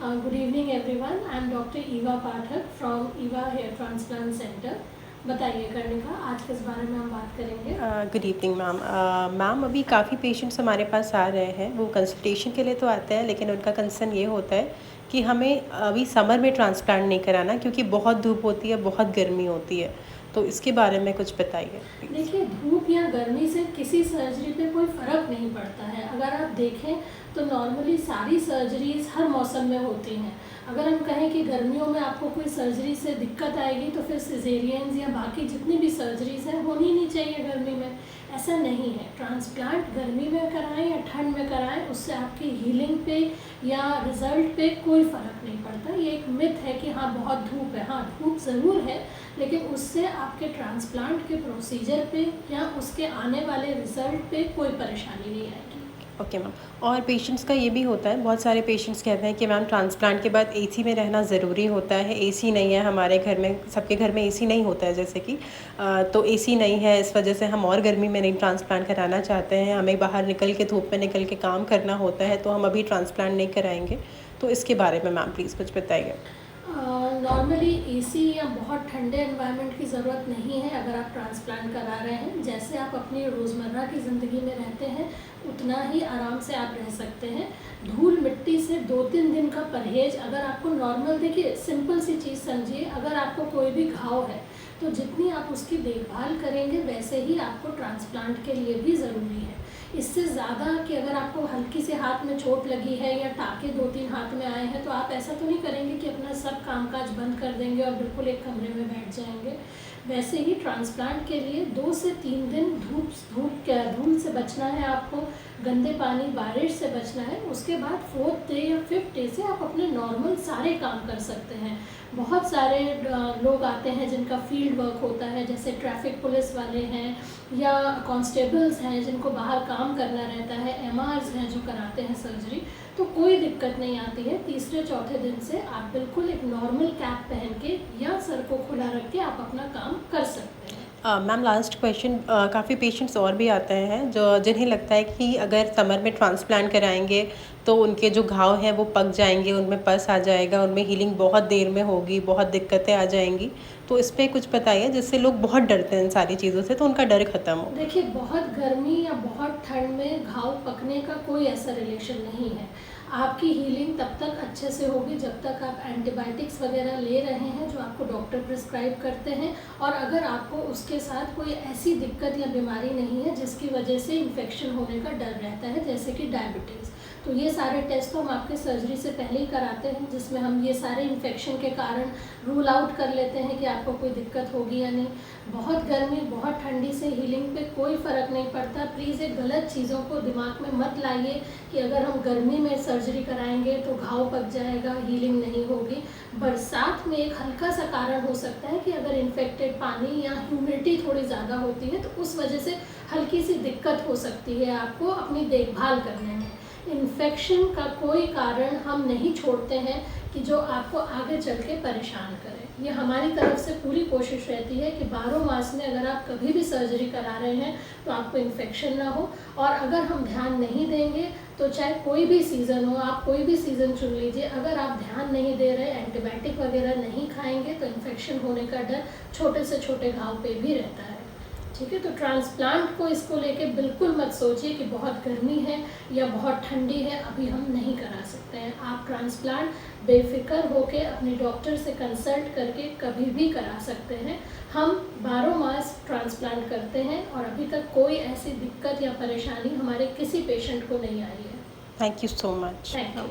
Good evening everyone. I am Dr. Eva Pathak from Eva Hair Transplant Center. बताइए कर्णिका, आज किस बारे में हम बात करेंगे? Good evening ma'am. मैम अभी काफ़ी पेशेंट्स हमारे पास आ रहे हैं, वो कंसल्टेशन के लिए तो आते हैं लेकिन उनका कंसर्न ये होता है कि हमें अभी समर में ट्रांसप्लांट नहीं कराना क्योंकि बहुत धूप होती है, बहुत गर्मी होती है, तो इसके बारे में कुछ बताइए। देखिए, धूप या गर्मी से किसी सर्जरी पे कोई फ़र्क नहीं पड़ता है। अगर आप देखें तो नॉर्मली सारी सर्जरीज़ हर मौसम में होती हैं। अगर हम कहें कि गर्मियों में आपको कोई सर्जरी से दिक्कत आएगी तो फिर सिजेरियंस या बाकी जितनी भी सर्जरीज़ हैं होनी नहीं चाहिए गर्मी में। ऐसा नहीं है। ट्रांसप्लांट गर्मी में कराएं या ठंड में कराएं, उससे आपकी हीलिंग पे या रिज़ल्ट पे कोई फ़र्क नहीं पड़ता। ये एक मिथ है कि हाँ बहुत धूप है। हाँ, धूप ज़रूर है, लेकिन उससे आपके ट्रांसप्लांट के प्रोसीजर पे या उसके आने वाले रिज़ल्ट पे कोई परेशानी नहीं आएगी। Okay ma'am. और पेशेंट्स का ये भी होता है, बहुत सारे पेशेंट्स कहते हैं कि मैम ट्रांसप्लांट के बाद एसी में रहना ज़रूरी होता है। एसी नहीं है हमारे घर में, सबके घर में एसी नहीं होता है जैसे कि तो एसी नहीं है, इस वजह से हम और गर्मी में नहीं ट्रांसप्लांट कराना चाहते हैं, हमें बाहर निकल के धूप में निकल के काम करना होता है, तो हम अभी ट्रांसप्लांट नहीं कराएंगे। तो इसके बारे में मैम प्लीज़ कुछ बताइए। नॉर्मली एसी या बहुत ठंडे एनवायरनमेंट की ज़रूरत नहीं है अगर आप ट्रांसप्लांट करा रहे हैं। जैसे आप अपनी रोज़मर्रा की ज़िंदगी में रहते हैं उतना ही आराम से आप रह सकते हैं। धूल मिट्टी से 2-3 दिन का परहेज़ अगर आपको नॉर्मल, देखिए सिंपल सी चीज़ समझिए, अगर आपको कोई भी घाव है तो जितनी आप उसकी देखभाल करेंगे वैसे ही आपको ट्रांसप्लांट के लिए भी ज़रूरी है। इससे ज़्यादा कि अगर आपको हल्की से हाथ में चोट लगी है या टाँके 2-3 हाथ में आए हैं तो आप ऐसा तो नहीं करेंगे कि अपना सब कामकाज बंद कर देंगे और बिल्कुल एक कमरे में बैठ जाएंगे। वैसे ही ट्रांसप्लांट के लिए 2 से 3 दिन धूल से बचना है आपको, गंदे पानी बारिश से बचना है। उसके बाद 4th डे या 5th डे से आप अपने नॉर्मल सारे काम कर सकते हैं। बहुत सारे लोग आते हैं जिनका फील्ड वर्क होता है, जैसे ट्रैफिक पुलिस वाले हैं या कांस्टेबल्स हैं जिनको बाहर काम करना रहता है, एमआरस हैं जो कराते हैं सर्जरी, तो कोई दिक्कत नहीं आती है। तीसरे चौथे दिन से आप बिल्कुल एक नॉर्मल कैप पहन के या सर को खुला रख के आप अपना काम कर सकते हैं। मैम लास्ट क्वेश्चन, काफ़ी पेशेंट्स और भी आते हैं जो जिन्हें लगता है कि अगर समर में ट्रांसप्लांट कराएंगे तो उनके जो घाव हैं वो पक जाएंगे, उनमें पस आ जाएगा, उनमें हीलिंग बहुत देर में होगी, बहुत दिक्कतें आ जाएंगी, तो इस पर कुछ बताइए। जिससे लोग बहुत डरते हैं इन सारी चीज़ों से, तो उनका डर ख़त्म हो। देखिए, बहुत गर्मी या बहुत ठंड में घाव पकने का कोई ऐसा रिलेशन नहीं है। आपकी हीलिंग तब तक अच्छे से होगी जब तक आप एंटीबायोटिक्स वगैरह ले रहे हैं जो आपको डॉक्टर प्रिस्क्राइब करते हैं, और अगर आपको उसके साथ कोई ऐसी दिक्कत या बीमारी नहीं है जिसकी वजह से इन्फेक्शन होने का डर रहता है, जैसे कि डायबिटीज़। तो ये सारे टेस्ट तो हम आपके सर्जरी से पहले ही कराते हैं, जिसमें हम ये सारे इन्फेक्शन के कारण रूल आउट कर लेते हैं कि आपको कोई दिक्कत होगी या नहीं। बहुत गर्मी बहुत ठंडी से हीलिंग पे कोई फ़र्क नहीं पड़ता। प्लीज़ एक गलत चीज़ों को दिमाग में मत लाइए कि अगर हम गर्मी में सर्जरी कराएंगे तो घाव पक जाएगा, हीलिंग नहीं होगी। बरसात में एक हल्का सा कारण हो सकता है कि अगर इन्फेक्टेड पानी या ह्यूमिडिटी थोड़ी ज़्यादा होती है तो उस वजह से हल्की सी दिक्कत हो सकती है आपको अपनी देखभाल करने में। इन्फेक्शन का कोई कारण हम नहीं छोड़ते हैं कि जो आपको आगे चल के परेशान करे। ये हमारी तरफ से पूरी कोशिश रहती है कि 12 मास में अगर आप कभी भी सर्जरी करा रहे हैं तो आपको इन्फेक्शन ना हो। और अगर हम ध्यान नहीं देंगे तो चाहे कोई भी सीज़न हो, आप कोई भी सीज़न चुन लीजिए, अगर आप ध्यान नहीं दे रहे, एंटीबायोटिक वगैरह नहीं खाएंगे तो इन्फेक्शन होने का डर छोटे से छोटे घाव पे भी रहता है। ठीक है, तो ट्रांसप्लांट को इसको लेके बिल्कुल मत सोचिए कि बहुत गर्मी है या बहुत ठंडी है अभी हम नहीं करा सकते हैं। आप ट्रांसप्लांट बेफिक्र होके अपने डॉक्टर से कंसल्ट करके कभी भी करा सकते हैं। हम 12 मास ट्रांसप्लांट करते हैं और अभी तक कोई ऐसी दिक्कत या परेशानी हमारे किसी पेशेंट को नहीं आई है। Thank you so much. Thank you.